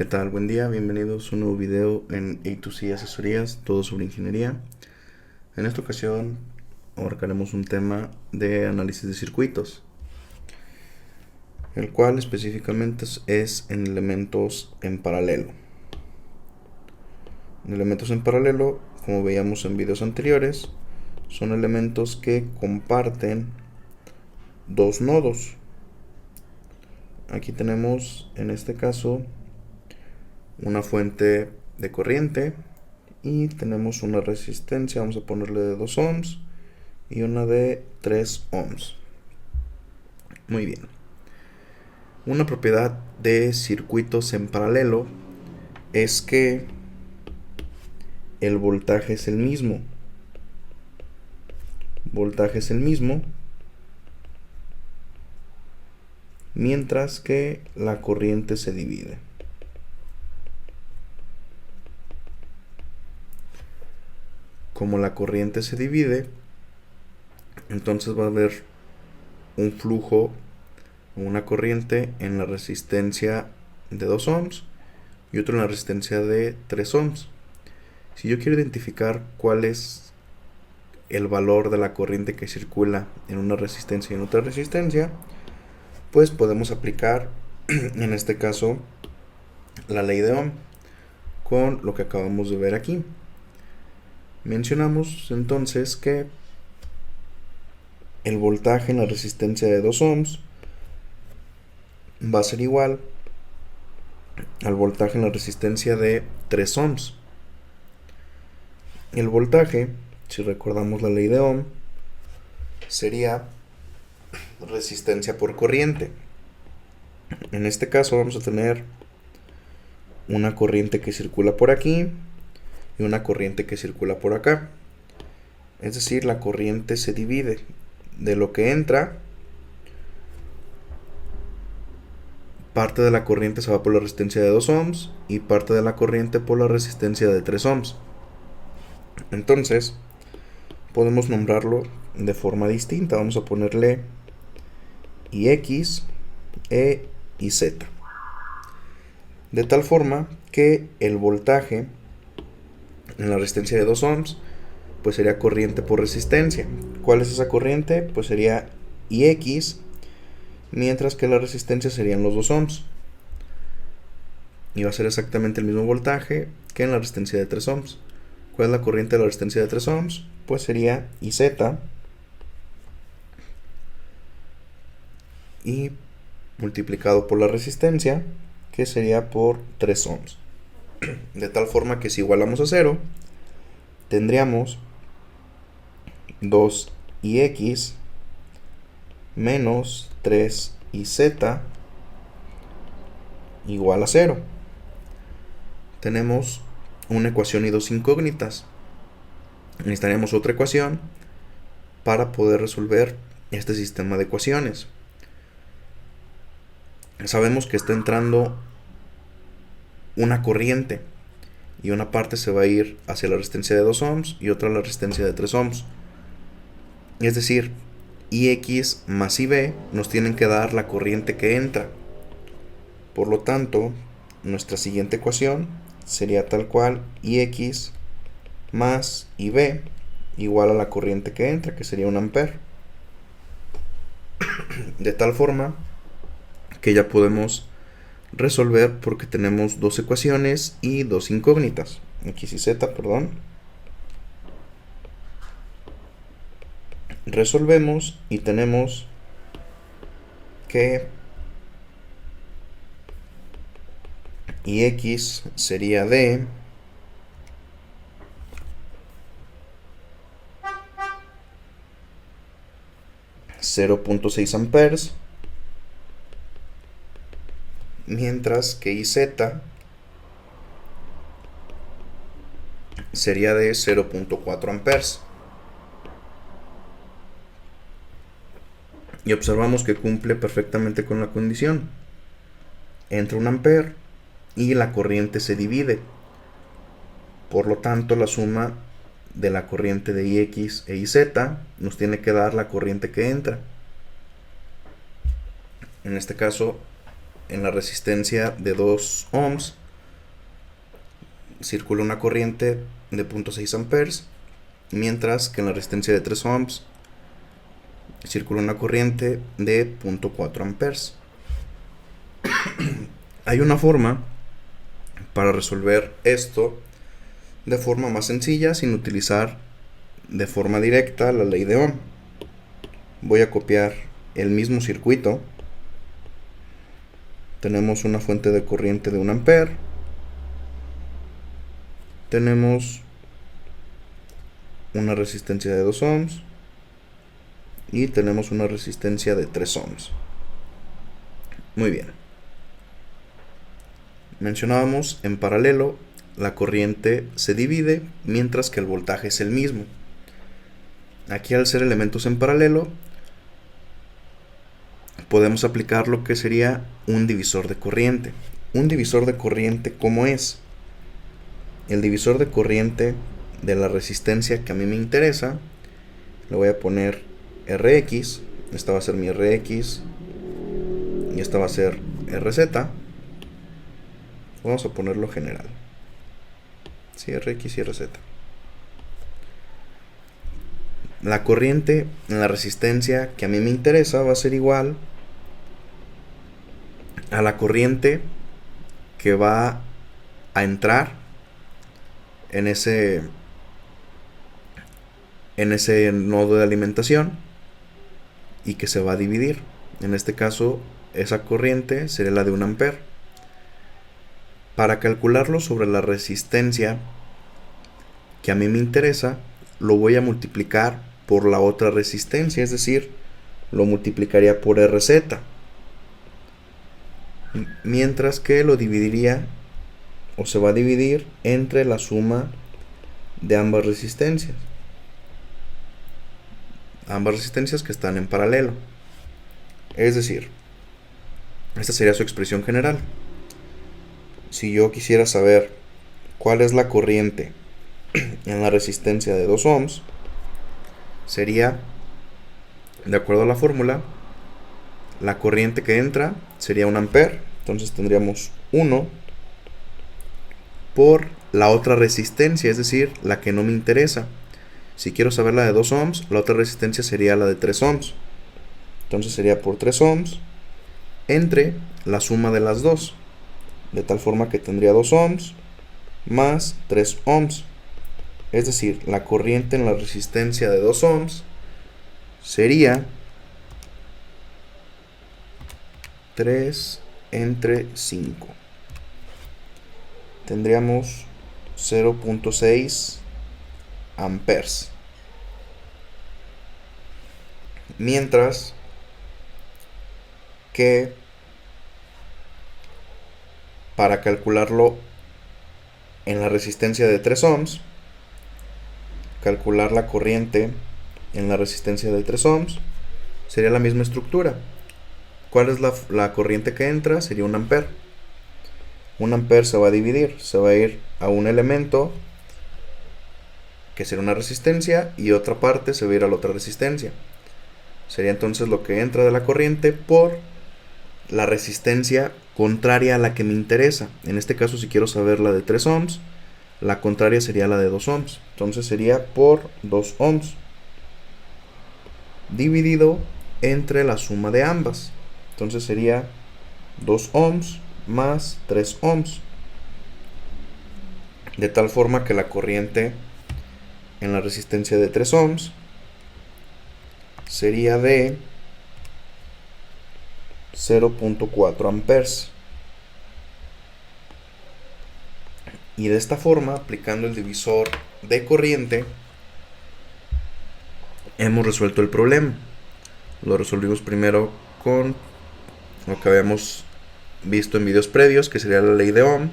¿Qué tal? Buen día, bienvenidos a un nuevo video en A2C Asesorías, todo sobre ingeniería. En esta ocasión abarcaremos un tema de análisis de circuitos, el cual específicamente es en elementos en paralelo. En elementos en paralelo, como veíamos en videos anteriores, son elementos que comparten dos nodos. Aquí tenemos, en este caso, una fuente de corriente y tenemos una resistencia, vamos a ponerle de 2 ohms y una de 3 ohms. Muy bien. Una propiedad de circuitos en paralelo es que el voltaje es el mismo. Voltaje es el mismo, mientras que la corriente se divide. Como la corriente se divide, entonces va a haber un flujo o una corriente en la resistencia de 2 ohms y otro en la resistencia de 3 ohms. Si yo quiero identificar cuál es el valor de la corriente que circula en una resistencia y en otra resistencia, pues podemos aplicar en este caso la ley de Ohm con lo que acabamos de ver aquí. Mencionamos entonces que el voltaje en la resistencia de 2 ohms va a ser igual al voltaje en la resistencia de 3 ohms. El voltaje, si recordamos la ley de Ohm, sería resistencia por corriente. En este caso vamos a tener una corriente que circula por aquí y una corriente que circula por acá. Es decir, la corriente se divide. De lo que entra, parte de la corriente se va por la resistencia de 2 ohms y parte de la corriente por la resistencia de 3 ohms. Entonces, podemos nombrarlo de forma distinta. Vamos a ponerle X, E y Z. De tal forma que el voltaje en la resistencia de 2 ohms pues sería corriente por resistencia. ¿Cuál es esa corriente? Pues sería Ix, mientras que la resistencia serían los 2 ohms. Y va a ser exactamente el mismo voltaje que en la resistencia de 3 ohms. ¿Cuál es la corriente de la resistencia de 3 ohms? Pues sería Iz y multiplicado por la resistencia, que sería por 3 ohms. De tal forma que si igualamos a 0, tendríamos 2Ix menos 3Iz igual a 0. Tenemos una ecuación y dos incógnitas. Necesitaríamos otra ecuación para poder resolver este sistema de ecuaciones. Sabemos que está entrando una corriente y una parte se va a ir hacia la resistencia de 2 ohms y otra a la resistencia de 3 ohms. Es decir, Ix más Ib nos tienen que dar la corriente que entra. Por lo tanto, nuestra siguiente ecuación sería tal cual Ix más Ib igual a la corriente que entra, que sería 1 ampere. De tal forma que ya podemos resolver porque tenemos dos ecuaciones y dos incógnitas. X y Z, perdón. Resolvemos y tenemos que Ix sería de 0.6 amperes, mientras que Iz sería de 0.4 amperes. Y observamos que cumple perfectamente con la condición. Entra 1 ampere y la corriente se divide. Por lo tanto, la suma de la corriente de Ix e Iz nos tiene que dar la corriente que entra. En este caso, en la resistencia de 2 ohms, circula una corriente de 0.6 amperes, mientras que en la resistencia de 3 ohms circula una corriente de 0.4 amperes. Hay una forma para resolver esto de forma más sencilla sin utilizar de forma directa la ley de Ohm. Voy a copiar el mismo circuito. Tenemos una fuente de corriente de 1 ampere. Tenemos una resistencia de 2 ohms. Y tenemos una resistencia de 3 ohms. Muy bien. Mencionábamos en paralelo, la corriente se divide mientras que el voltaje es el mismo. Aquí, al ser elementos en paralelo, podemos aplicar lo que sería un divisor de corriente. Un divisor de corriente, ¿cómo es? El divisor de corriente de la resistencia que a mí me interesa, le voy a poner Rx, esta va a ser mi Rx y esta va a ser Rz. Vamos a ponerlo general. Sí, Rx y Rz. La corriente en la resistencia que a mí me interesa va a ser igual a la corriente que va a entrar en ese nodo de alimentación y que se va a dividir. En este caso, esa corriente sería la de 1 ampere. Para calcularlo sobre la resistencia que a mí me interesa, lo voy a multiplicar por la otra resistencia, es decir, lo multiplicaría por Rz, mientras que lo dividiría o se va a dividir entre la suma de ambas resistencias que están en paralelo. Es decir, esta sería su expresión general. Si yo quisiera saber cuál es la corriente en la resistencia de 2 ohms, sería, de acuerdo a la fórmula, la corriente que entra sería 1 ampere. Entonces tendríamos 1 por la otra resistencia, es decir, la que no me interesa. Si quiero saber la de 2 ohms, la otra resistencia sería la de 3 ohms. Entonces sería por 3 ohms entre la suma de las dos, de tal forma que tendría 2 ohms más 3 ohms. Es decir, la corriente en la resistencia de 2 ohms sería 3 entre 5. Tendríamos 0.6 amperes. Mientras que para calcularlo en la resistencia de 3 ohms, calcular la corriente en la resistencia de 3 ohms sería la misma estructura. ¿Cuál es la corriente que entra? Sería 1 ampere. 1 ampere se va a dividir, se va a ir a un elemento que será una resistencia y otra parte se va a ir a la otra resistencia. Sería entonces lo que entra de la corriente por la resistencia contraria a la que me interesa. En este caso, si quiero saber la de 3 ohms, la contraria sería la de 2 ohms. Entonces sería por 2 ohms dividido entre la suma de ambas. Entonces sería 2 ohms más 3 ohms. De tal forma que la corriente en la resistencia de 3 ohms sería de 0.4 amperes. Y de esta forma, aplicando el divisor de corriente, hemos resuelto el problema. Lo resolvimos primero con lo que habíamos visto en videos previos, que sería la ley de Ohm,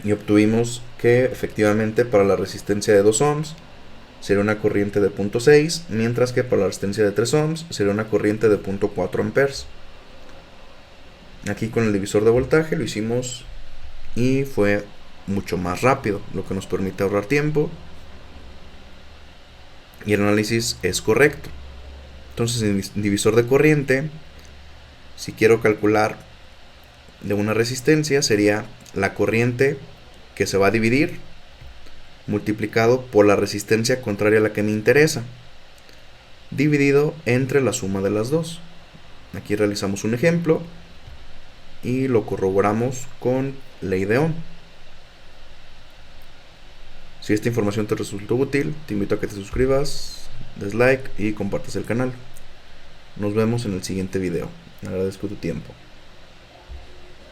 y obtuvimos que efectivamente para la resistencia de 2 ohms sería una corriente de 0.6, mientras que para la resistencia de 3 ohms sería una corriente de 0.4 amperes. Aquí con el divisor de voltaje lo hicimos y fue mucho más rápido, lo que nos permite ahorrar tiempo y el análisis es correcto. Entonces, en divisor de corriente, si quiero calcular de una resistencia, sería la corriente que se va a dividir multiplicado por la resistencia contraria a la que me interesa, dividido entre la suma de las dos. Aquí realizamos un ejemplo y lo corroboramos con ley de Ohm. Si esta información te resultó útil, te invito a que te suscribas, des like y compartas el canal. Nos vemos en el siguiente video. Agradezco tu tiempo.